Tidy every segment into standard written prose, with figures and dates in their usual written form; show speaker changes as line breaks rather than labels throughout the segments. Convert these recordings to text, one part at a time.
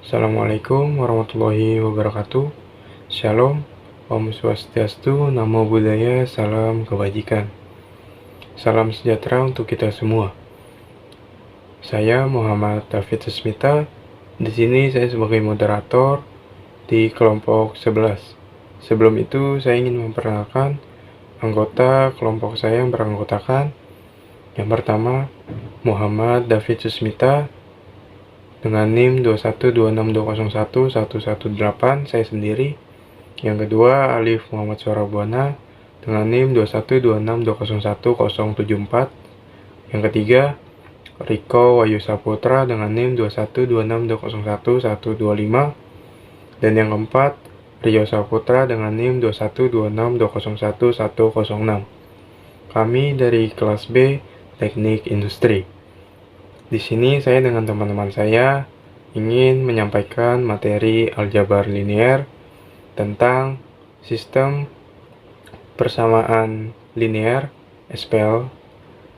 Assalamualaikum warahmatullahi wabarakatuh. Shalom, Om Swastiastu, Namo Buddhaya, Salam Kebajikan. Salam sejahtera untuk kita semua. Saya Muhammad David Susmita. Di sini saya sebagai moderator di kelompok 11. Sebelum itu saya ingin memperkenalkan anggota kelompok saya yang beranggotakan. Yang pertama, Muhammad David Susmita dengan NIM 21262011118, saya sendiri. Yang kedua, Alif Muhammad Suarabuana dengan NIM 21262011074. Yang ketiga, Riko Wahyu Saputra dengan NIM 21262011125. Dan yang keempat, Rio Saputra dengan NIM 21262011106. Kami dari kelas B Teknik Industri. Di sini saya dengan teman-teman saya ingin menyampaikan materi aljabar linear tentang sistem persamaan linear SPL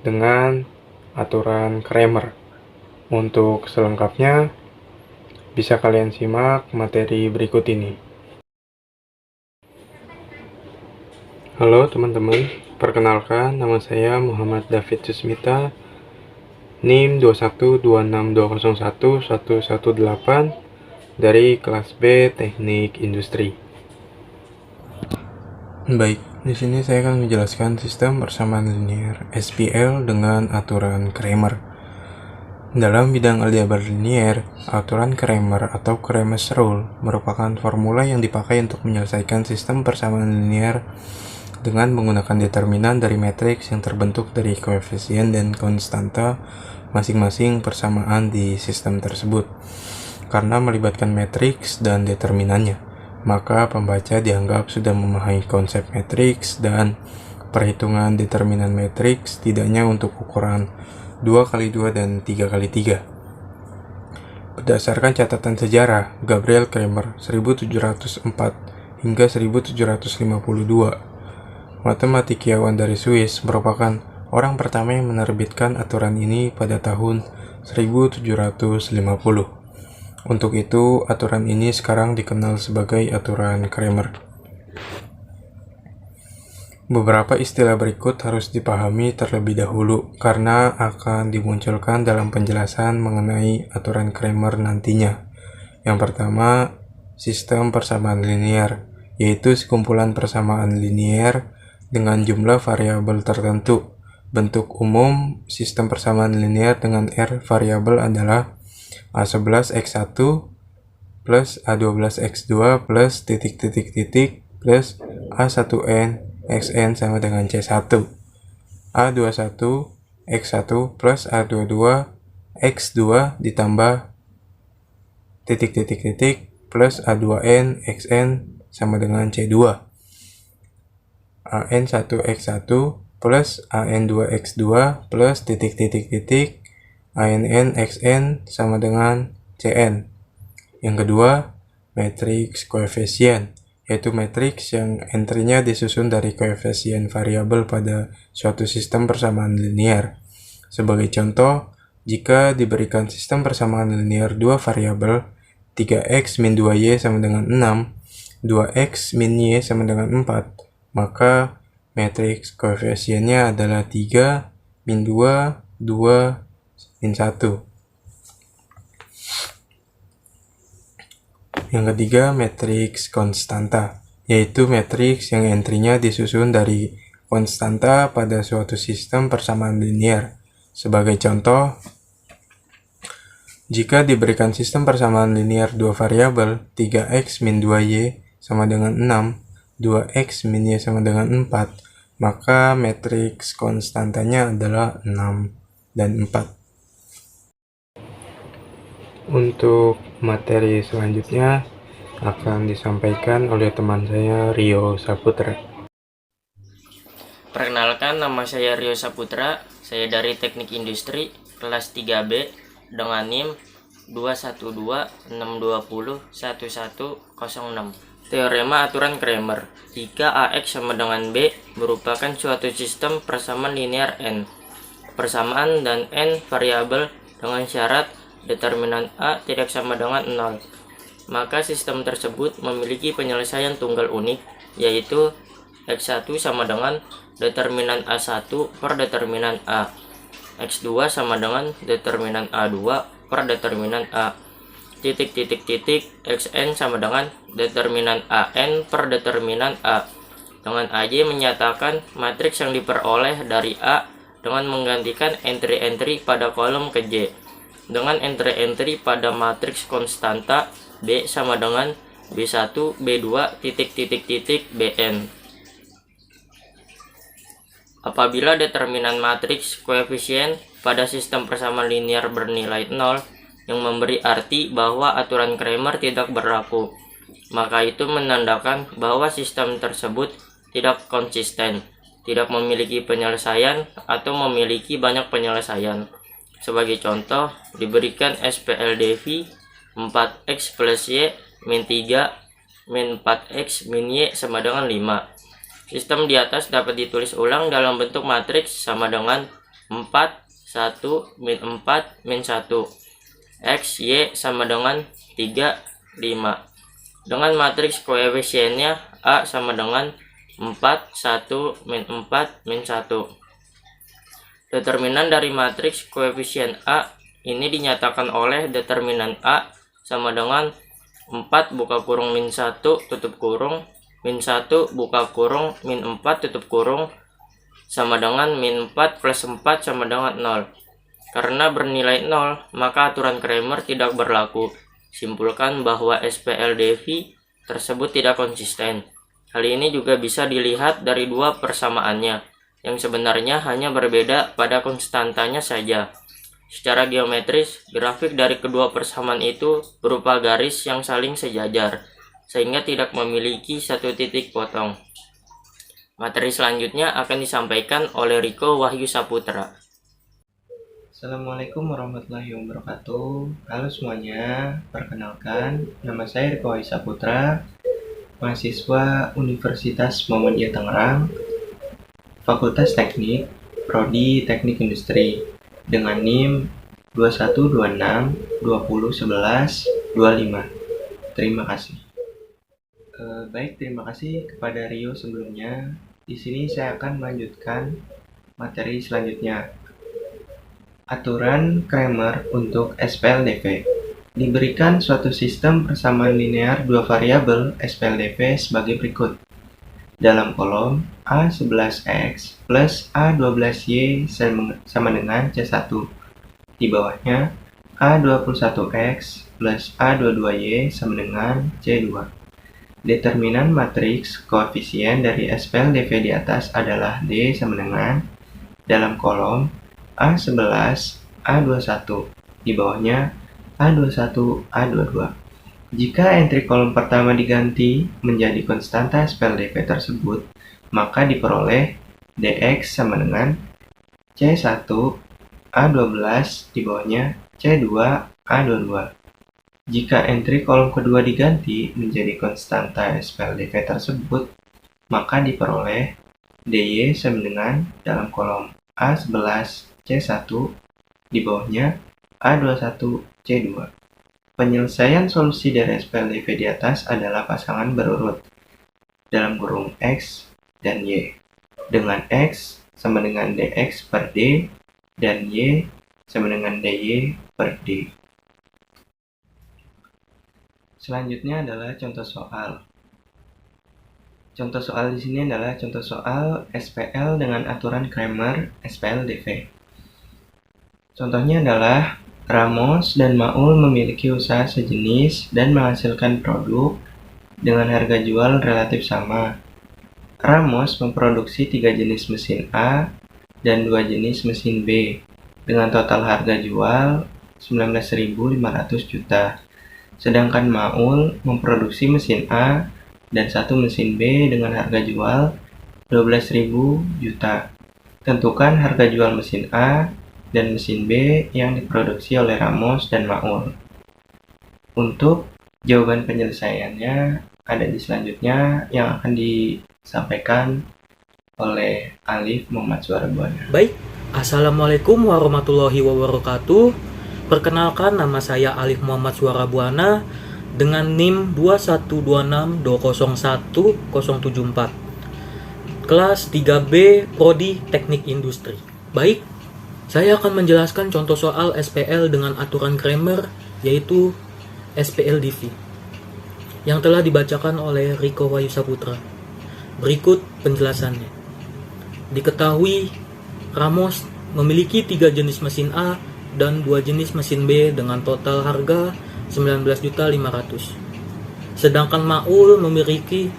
dengan aturan Kramer. Untuk selengkapnya bisa kalian simak materi berikut ini. Halo teman-teman, perkenalkan nama saya Muhammad David Susmita, NIM 21262011118 dari kelas B Teknik Industri. Baik, di sini saya akan menjelaskan sistem persamaan linear SPL dengan aturan Kramer. Dalam bidang aljabar linear, aturan Kramer atau Kramer's Rule merupakan formula yang dipakai untuk menyelesaikan sistem persamaan linear dengan menggunakan determinan dari matriks yang terbentuk dari koefisien dan konstanta masing-masing persamaan di sistem tersebut. Karena melibatkan matriks dan determinannya, maka pembaca dianggap sudah memahami konsep matriks dan perhitungan determinan matriks tidaknya untuk ukuran 2x2 dan 3x3. Berdasarkan catatan sejarah, Gabriel Kramer 1704 hingga 1752, matematikawan dari Swiss, merupakan orang pertama yang menerbitkan aturan ini pada tahun 1750. Untuk itu, aturan ini sekarang dikenal sebagai aturan Kramer. Beberapa istilah berikut harus dipahami terlebih dahulu karena akan dimunculkan dalam penjelasan mengenai aturan Kramer nantinya. Yang pertama, sistem persamaan linear, yaitu sekumpulan persamaan linear dengan jumlah variabel tertentu. Bentuk umum sistem persamaan linear dengan R variabel adalah A11x1 plus A12x2 plus titik-titik-titik plus A1n xn sama dengan C1. A21x1 plus A22 x2 ditambah titik-titik-titik plus A2n xn sama dengan C2. AN1x1 plus AN2x2 plus titik-titik-titik ANN xn sama dengan Cn. Yang kedua, matriks koefisien, yaitu matriks yang entry-nya disusun dari koefisien variabel pada suatu sistem persamaan linear. Sebagai contoh, jika diberikan sistem persamaan linear dua variabel 3x min 2y sama dengan 6, 2x min y sama dengan 4, maka matriks koefisiennya adalah 3 min 2, 2 min 1. Yang ketiga, matriks konstanta, yaitu matriks yang entry-nya disusun dari konstanta pada suatu sistem persamaan linear. Sebagai contoh, jika diberikan sistem persamaan linear dua variabel 3x min 2y sama dengan 6, 2x min y sama dengan 4, maka matriks konstantanya adalah 6 dan 4. Untuk materi selanjutnya akan disampaikan oleh teman saya Rio Saputra.
Perkenalkan, nama saya Rio Saputra. Saya dari Teknik Industri kelas 3B dengan NIM 21262011106. Teorema aturan Kramer. Jika AX sama dengan B merupakan suatu sistem persamaan linear N. Persamaan dan N variabel dengan syarat determinan A tidak sama dengan 0. Maka sistem tersebut memiliki penyelesaian tunggal unik, yaitu X1 sama dengan determinan A1 per determinan A. X2 sama dengan determinan A2 per determinan A. Xn sama dengan determinan AN per determinan A. Dengan AJ menyatakan matriks yang diperoleh dari A dengan menggantikan entry-entry pada kolom ke J dengan entry-entry pada matriks konstanta B sama dengan B1, B2, Bn. Apabila determinan matriks koefisien pada sistem persamaan linear bernilai 0 yang memberi arti bahwa aturan Cramer tidak berlaku, maka itu menandakan bahwa sistem tersebut tidak konsisten, tidak memiliki penyelesaian atau memiliki banyak penyelesaian. Sebagai contoh, diberikan SPLDV 4x plus y min 3 min 4x min y sama dengan 5. Sistem di atas dapat ditulis ulang dalam bentuk matriks sama dengan 4, 1, min 4, min 1. X, Y sama dengan 3, 5. Dengan matriks koefisiennya A sama dengan 4, 1, min 4, min 1. Determinan dari matriks koefisien A ini dinyatakan oleh determinan A sama dengan 4 buka kurung min 1 tutup kurung min 1 buka kurung min 4 tutup kurung sama dengan min 4 plus 4 sama dengan 0. Karena bernilai 0, maka aturan Cramer tidak berlaku. Simpulkan bahwa SPLDV tersebut tidak konsisten. Hal ini juga bisa dilihat dari dua persamaannya, yang sebenarnya hanya berbeda pada konstantanya saja. Secara geometris, grafik dari kedua persamaan itu berupa garis yang saling sejajar, sehingga tidak memiliki satu titik potong. Materi selanjutnya akan disampaikan oleh Riko Wahyu Saputra.
Assalamualaikum warahmatullahi wabarakatuh. Halo semuanya, perkenalkan nama saya Riko Wahyu Saputra, mahasiswa Universitas Muhammadiyah Tangerang, Fakultas Teknik, Prodi Teknik Industri, dengan NIM 2126201125. Terima kasih. Terima kasih kepada Rio sebelumnya. Di sini saya akan melanjutkan materi selanjutnya. Aturan Cramer untuk SPLDV. Diberikan suatu sistem persamaan linear dua variabel SPLDV sebagai berikut. Dalam kolom A11X plus A12Y sama dengan C1. Di bawahnya A21X plus A22Y sama dengan C2. Determinan matriks koefisien dari SPLDV di atas adalah D sama dengan dalam kolom A11, A21, di bawahnya A21, A22. Jika entry kolom pertama diganti menjadi konstanta SPLDV tersebut, maka diperoleh DX sama dengan C1, A12, di bawahnya C2, A22. Jika entry kolom kedua diganti menjadi konstanta SPLDV tersebut, maka diperoleh DY sama dengan dalam kolom A11, C1, di bawahnya A21, C2. Penyelesaian solusi dari SPLDV di atas adalah pasangan berurut dalam kurung X dan Y, dengan X sama dengan DX per D dan Y sama dengan DY per D. Selanjutnya adalah contoh soal. Contoh soal di sini adalah contoh soal SPL dengan aturan Cramer SPLDV. Contohnya adalah Ramos dan Maul memiliki usaha sejenis dan menghasilkan produk dengan harga jual relatif sama. Ramos memproduksi 3 jenis mesin A dan 2 jenis mesin B dengan total harga jual 19.500 juta. Sedangkan Maul memproduksi mesin A dan 1 mesin B dengan harga jual 12.000 juta. Tentukan harga jual mesin A dan mesin B yang diproduksi oleh Ramos dan Maul. Untuk jawaban penyelesaiannya ada di selanjutnya yang akan disampaikan oleh Alif Muhammad Suarabuana.
Baik, Assalamualaikum warahmatullahi wabarakatuh. Perkenalkan, nama saya Alif Muhammad Suarabuana dengan NIM 21262011074. Kelas 3B Prodi Teknik Industri. Baik, saya akan menjelaskan contoh soal SPL dengan aturan Kramer, yaitu SPL-DV, yang telah dibacakan oleh Riko Wahyu Saputra. Berikut penjelasannya. Diketahui Ramos memiliki 3 jenis mesin A dan 2 jenis mesin B dengan total harga 19.500.000. Sedangkan Maul memiliki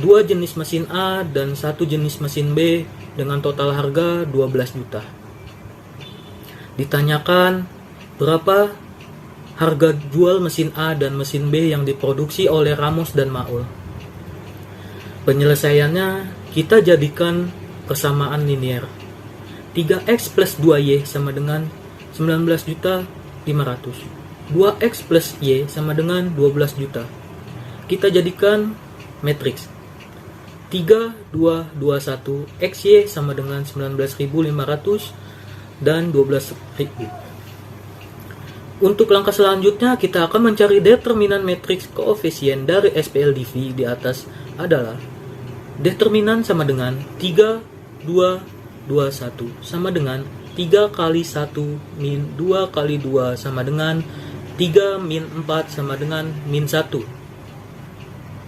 2 jenis mesin A dan 1 jenis mesin B dengan total harga 12 juta. Ditanyakan berapa harga jual mesin A dan mesin B yang diproduksi oleh Ramos dan Maul. Penyelesaiannya kita jadikan persamaan linear. 3x plus 2y sama dengan 19.500.000. 2x plus y sama dengan 12 juta. Kita jadikan matriks 3, 2, 21, xy sama dengan 19.500 dan 12.000. Untuk langkah selanjutnya, kita akan mencari determinan matriks koefisien dari SPL-DV di atas adalah determinan sama dengan 3, 2, 21 sama dengan 3 kali 1 min 2 kali 2 sama dengan 3 min 4 sama dengan min 1.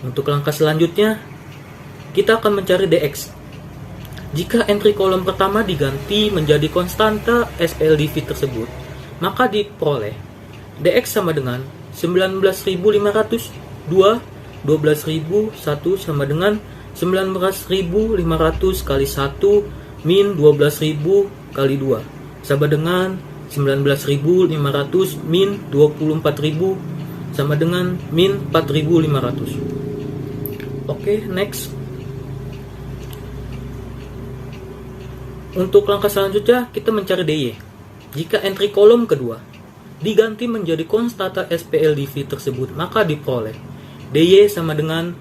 Untuk langkah selanjutnya, kita akan mencari dx. Jika entry kolom pertama diganti menjadi konstanta SPL-DV tersebut, maka diperoleh dx sama dengan 19.500 2, 12.000 1 sama dengan 19.500 kali 1 min 12.000 kali 2 sama dengan 19.500 min 24.000 sama dengan min 4.500. Oke, next. Untuk langkah selanjutnya, kita mencari dy. Jika entry kolom kedua diganti menjadi konstanta SPL-DV tersebut, maka diperoleh dy sama dengan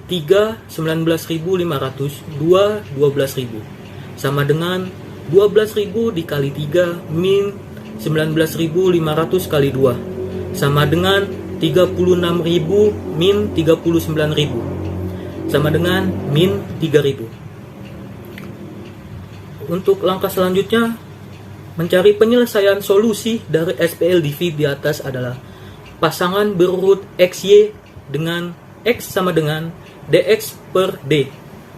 3 19.500 2 12.000 sama dengan 12.000 dikali 3 min 19.500 kali 2 sama dengan 36.000 min 39.000 sama dengan min 3.000. Untuk langkah selanjutnya, mencari penyelesaian solusi dari SPL-DV di atas adalah pasangan berurut XY dengan X sama dengan DX per D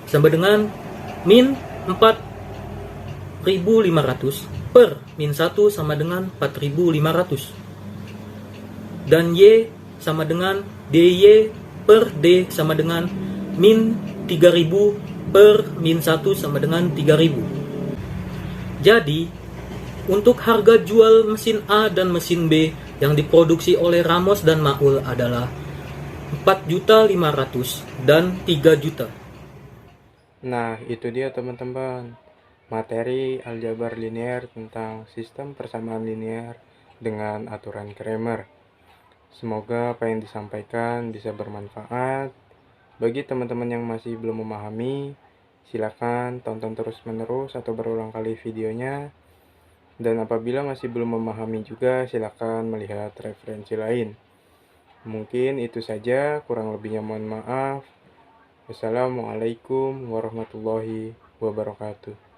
sama dengan min 4.500 per min 1 sama dengan 4.500 dan Y sama dengan DY per D sama dengan min 3.000 per min 1 sama dengan 3.000. Jadi, untuk harga jual mesin A dan mesin B yang diproduksi oleh Ramos dan Maul adalah 4.500.000 dan 3 juta.
Nah, itu dia teman-teman, materi aljabar linear tentang sistem persamaan linear dengan aturan Kramer. Semoga apa yang disampaikan bisa bermanfaat. Bagi teman-teman yang masih belum memahami, silakan tonton terus-menerus atau berulang kali videonya. Dan apabila masih belum memahami juga, silakan melihat referensi lain. Mungkin itu saja, kurang lebihnya mohon maaf. Wassalamualaikum warahmatullahi wabarakatuh.